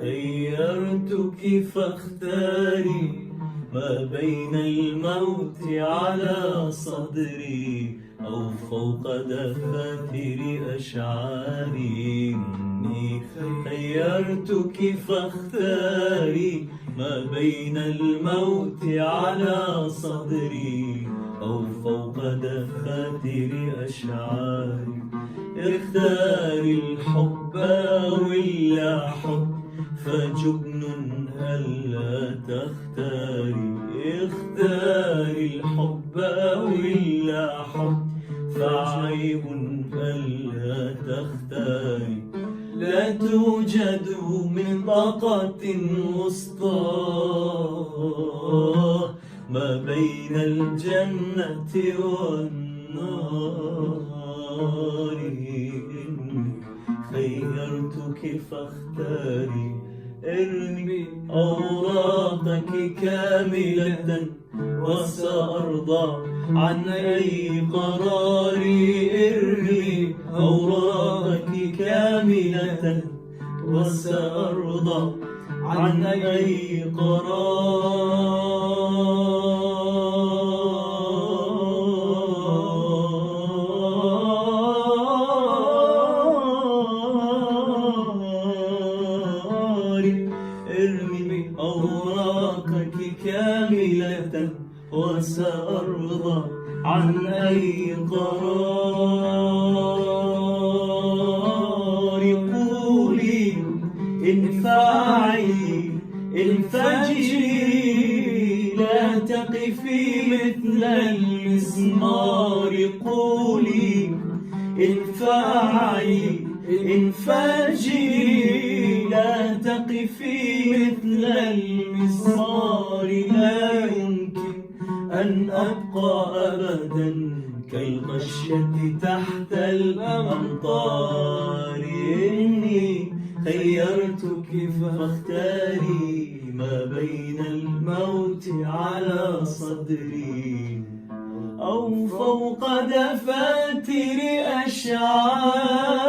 خيرتك فاختاري ما بين الموت على صدري أو فوق دفاتر أشعاري. إني خيرتك فاختاري ما بين الموت على صدري أو فوق دفاتر أشعاري. اختاري الحب ولا حب فجبن ألا تختاري. اختاري الحب ولا حب فعيب ألا تختاري. لا توجد من طاقة وسطى ما بين الجنة والنار. إني خيرتك فاختاري. ارمي أوراقك كاملة وسأرضى عن أي قرار. ارمي أوراقك كاملة وسأرضى عن أي قرار. ارمي أوراقك كاملة وسأرضى عن أي قرار. قولي انفعي انفجري لا تقفي مثل المسمار. قولي انفعي انفجري لا تقفي مثل المسمار. لا يمكن أن أبقى أبدا كالقشة تحت الأمطار. إني خيرتك فاختاري ما بين الموت على صدري أو فوق دفاتر أشعاري.